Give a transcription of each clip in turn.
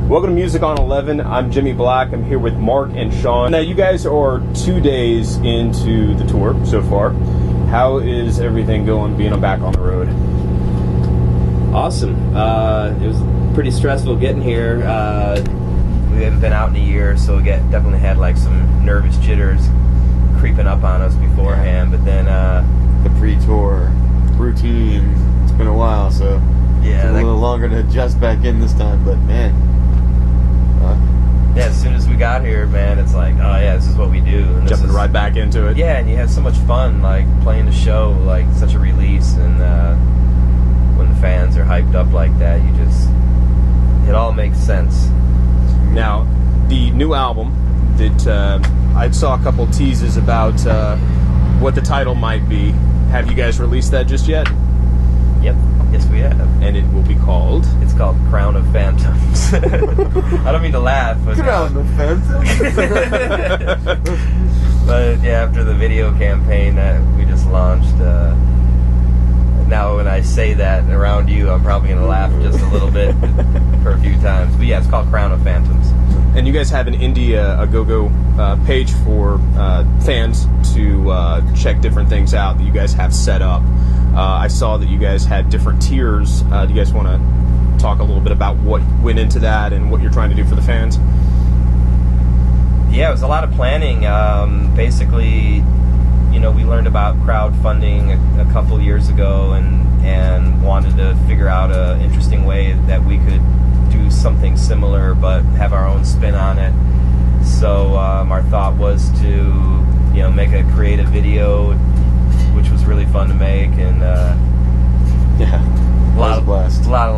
Welcome to Music on 11. I'm Jimmy Black. I'm here with Mark and Sean. Now, you guys are 2 days into the tour so far. How is everything going being back on the road? Awesome. It was pretty stressful getting here. We haven't been out in a year, so we definitely had like some nervous jitters creeping up on us beforehand. But then the pre-tour routine, it's been a while, so yeah, it's a little longer to adjust back in this time. But man, yeah, as soon as we got here, man, it's like, oh yeah, this is what we do. And Jumping right back into it. Yeah, and you have so much fun, like playing the show, like such a release, and when the fans are hyped up like that, it all makes sense. Now, the new album that I saw a couple teases about what the title might be. Have you guys released that just yet? Yep. Yes, we have. And it will be called? It's called Crown of Phantoms. I don't mean to laugh. But Crown of Phantoms? But yeah, after the video campaign that we just launched, now when I say that around you, I'm probably going to laugh just a little bit for a few times. But yeah, it's called Crown of Phantoms. And you guys have an Indiegogo page for fans to check different things out that you guys have set up. I saw that you guys had different tiers. Do you guys want to talk a little bit about what went into that and what you're trying to do for the fans? Yeah, it was a lot of planning. Basically, we learned about crowdfunding a couple years ago and wanted to figure out an interesting way that we could do something similar but have our own spin on it. So our thought was to make a creative video, which was really fun to make, and yeah, a lot of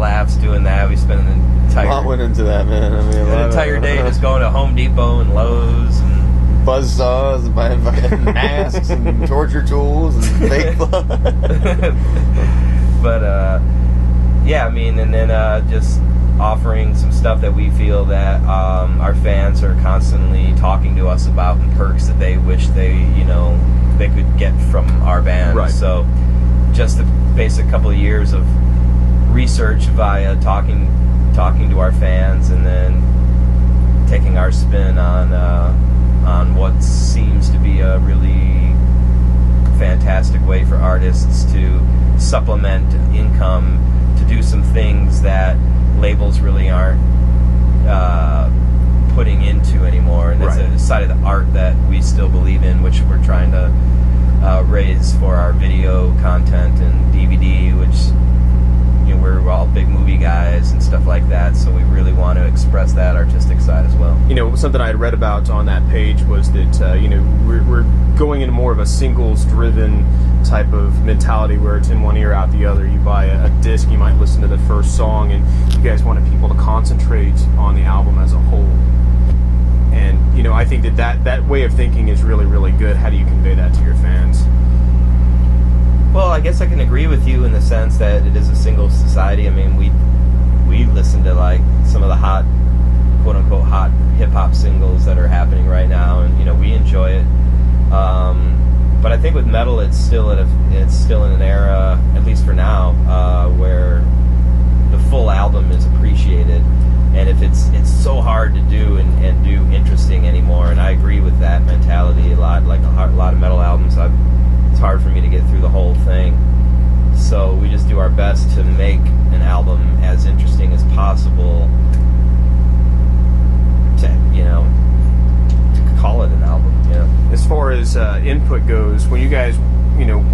laughs doing that. We spent an entire a lot went into that, man. I mean, an entire day just going to Home Depot and Lowe's and buzzsaws and buying fucking masks and torture tools and fake blood. But yeah, I mean, and then just offering some stuff that we feel that our fans are constantly talking to us about, and perks that they wish they could get from our band. Right. So just the basic couple of years of research via talking to our fans, and then taking our spin on what seems to be a really fantastic way for artists to supplement income, to do some things that labels really aren't putting into anymore. And that's a side of the art that we still believe in, which we're trying to raise for our video content and DVD, which we're all big movie guys and stuff like that, so we really want to express that artistic side as well. Something I had read about on that page was that we're going into more of a singles-driven type of mentality where it's in one ear, out the other. You buy a disc, you might listen to the first song, and you guys wanted people to concentrate on the album as a whole. And I think that way of thinking is really, really good. How do you convey that to your fans? Well, I guess I can agree with you in the sense that it is a single society. I mean, we listen to like some of the hot, quote unquote, hot hip hop singles that are happening right now, and we enjoy it. But I think with metal, it's still in an era, at least for now, where the full album is appreciated, and if it's so hard to do and do interesting anymore. And I agree with that mentality a lot. Like a lot of metal albums, it's hard for me to get through the whole thing. So we just do our best to make an album as interesting as possible to call it an album. As far as input goes, when you guys,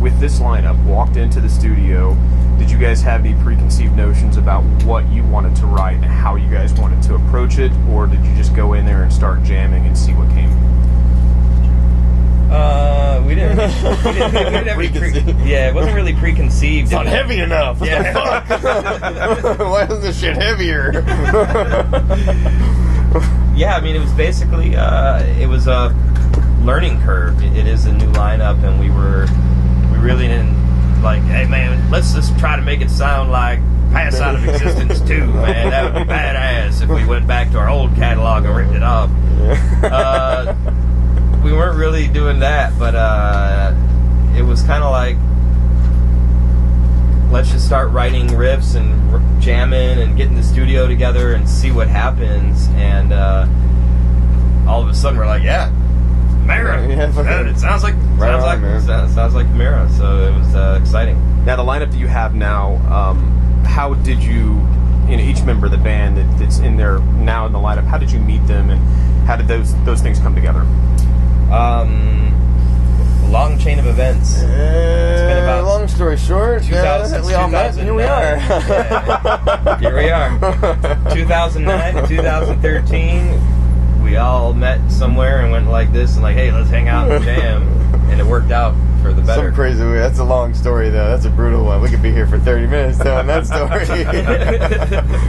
with this lineup, walked into the studio, did you guys have any preconceived notions about what you wanted to write and how you guys wanted to approach it, or did you just go in there and start jamming and see what came? We didn't it wasn't really preconceived. It's not heavy enough. What Yeah. the fuck? Why isn't this shit heavier? Yeah, I mean, it was basically it was a learning curve. It is a new lineup, and we really didn't like, hey man, let's just try to make it sound like Pass Out of Existence 2, man. That would be badass if we went back to our old catalog and ripped it off. We weren't really doing that, but it was kind of like let's just start writing riffs and jamming and get in the studio together and see what happens. And all of a sudden we're like, yeah, Chimaira. Yeah, it sounds like Chimaira. So it was exciting. Now the lineup that you have now, how did you each member of the band that's in there now in the lineup, how did you meet them and how did those things come together? Long chain of events. It's been about long story short, we all met and here we are. Here we are. 2009 to 2013, we all met somewhere and went like this and like, hey, let's hang out and jam. And it worked out for the better. Some crazy way. That's a long story, though. That's a brutal one. We could be here for 30 minutes telling that story.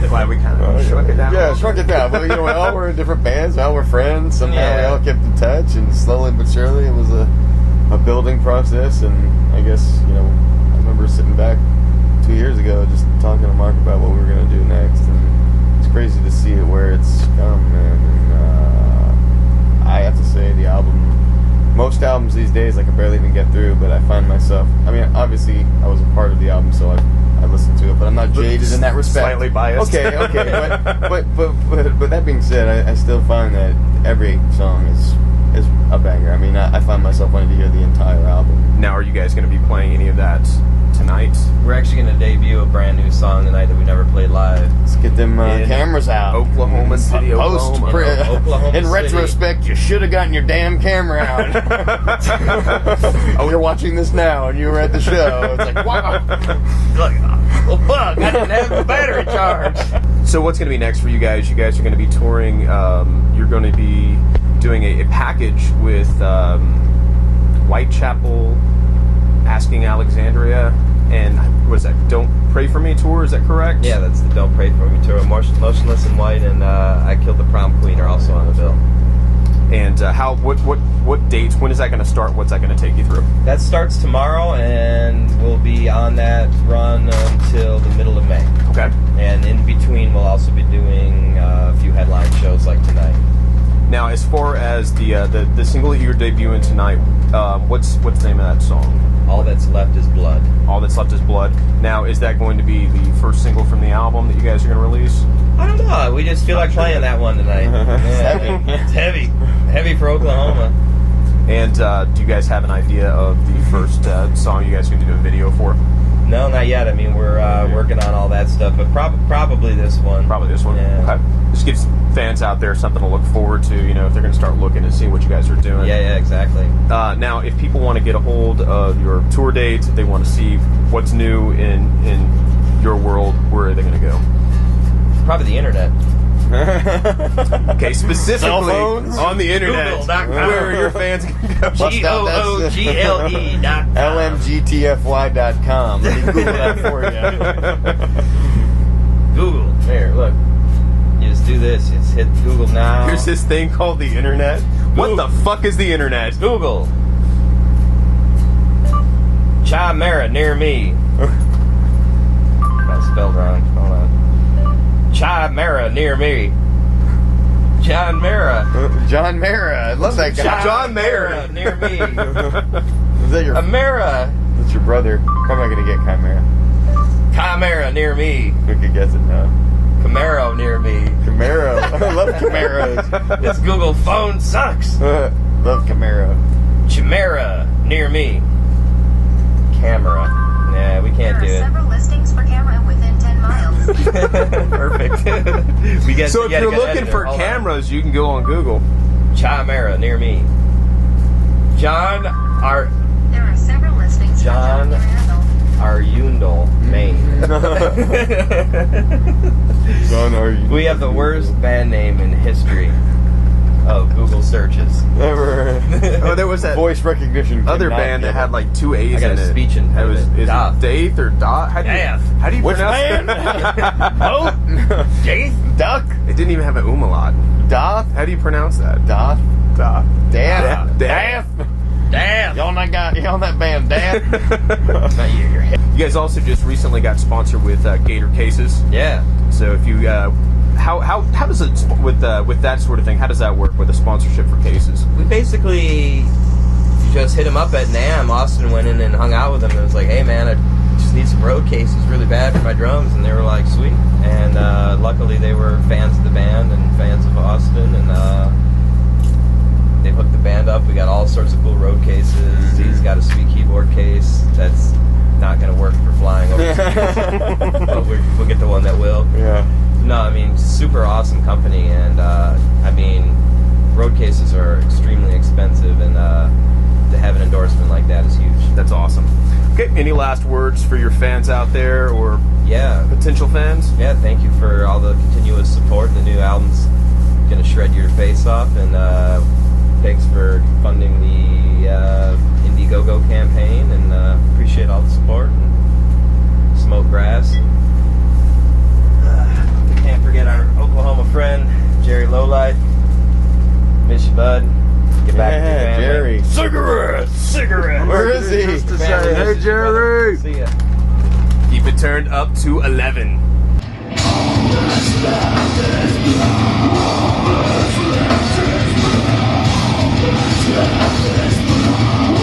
Glad we kind of shrunk it down. Yeah, shrunk it down. But, we all were in different bands. Now we're friends. Somehow we all kept in touch. And slowly but surely, it was a building process. And I guess, I remember sitting back 2 years ago just talking to Mark about what we were going to do next. And it's crazy to see it where it's come, man. And I have to say, the album... Most albums these days I can barely even get through, but I find myself... I mean, obviously, I was a part of the album, so I listened to it, but I'm not jaded in that respect. Slightly biased. Okay, but that being said, I still find that every song is a banger. I mean, I find myself wanting to hear the entire album. Now, are you guys going to be playing any of that tonight? We're actually going to debut a brand new song tonight that we never played live. Let's get them cameras out. Oklahoma City, Oklahoma. In retrospect, you should have gotten your damn camera out. You're watching this now, and you were at the show. It's like, wow. Well, fuck, I didn't have the battery charge. So what's going to be next for you guys? You guys are going to be touring. You're going to be doing a package with Whitechapel, Asking Alexandria, and what is that? Don't Pray For Me tour, is that correct? Yeah, that's the Don't Pray For Me tour. Motionless in White and I Killed the Prom Queen are also on the bill. And what dates? When is that going to start? What's that going to take you through? That starts tomorrow, and we'll be on that run until the middle of May. Okay. And in between, we'll also be doing a few headline shows like tonight. Now, as far as the single that you're debuting tonight, what's the name of that song? All That's Left Is Blood. All That's Left Is Blood. Now, is that going to be the first single from the album that you guys are going to release? I don't know. We just feel like playing that one tonight. Yeah. It's heavy. Heavy for Oklahoma. And do you guys have an idea of the first song you guys are going to do a video for? No, not yet. I mean, we're working on all that stuff, but probably this one. Probably this one. Yeah. Okay. Just gives fans out there something to look forward to, if they're going to start looking and seeing what you guys are doing. Yeah, exactly. Now, if people want to get a hold of your tour dates, if they want to see what's new in your world, where are they going to go? Probably the internet. Okay, specifically on the internet. Google.com. Where are your fans going to go? GOOGLE.com. LMGTFY.com. Let me Google that for you. Google. There, look. You just do this. Just hit Google now. Here's this thing called the internet. What the fuck is the internet? Google. Chimaira near me. That's spelled wrong. Hold on. Chimaira near me. John Mara. John Mara. I love that guy. John Mara near me. Is that your... Amara. That's your brother. Probably not going to get Chimaira. Chimera near me. We could guess it now. Camaro near me. Camaro. I love Camaros. This Google phone sucks. Love Camaro. Chimaira near me. Camera. Nah, we can't do it. There are several listings for camera within 10 miles. Perfect. So if you're looking for cameras, you can go on Google. Chimaira near me. John There are several listings John for camera. Arundel, Maine. John Arundel. We have the worst band name in history of Google searches. Ever. Oh, there was that Voice recognition. other band that had like two A's I got in a it. speech impediment. Is Doth. it Dath or Dot? How do you Which pronounce band? Oh, Jace? Duck. it? It didn't even have an umlaut. Doth. How do you pronounce that? Doth. Doth. Dath. Dath. Damn. Y'all on that band, Dath. Not you, your head. You guys also just recently got sponsored with Gator Cases. Yeah. So if you how does it with that sort of thing? How does that work with a sponsorship for cases? We basically just hit him up at NAMM. Austin went in and hung out with him and was like, hey man, I just need some road cases really bad for my drums, and they were like, sweet. And luckily they were fans of the band and fans of Austin, and they hooked the band up. We got all sorts of cool road cases. He's got a sweet keyboard case that's not going to work for flying overseas, but we'll get the one that will. Yeah. No, I mean, super awesome company, and I mean, road cases are extremely expensive, and to have an endorsement like that is huge. That's awesome. Okay, any last words for your fans out there, or potential fans? Yeah, thank you for all the continuous support. The new album's going to shred your face off, and thanks for funding the Indiegogo campaign, and appreciate all the support. And smoke grass. We can't forget our Oklahoma friend, Jerry Lowlight. Miss you, bud. Get back to the family. Jerry. Cigarette. Where is he? Just to Family say, hey, misses you, Jerry. brother. See ya. Keep it turned up to 11. Let's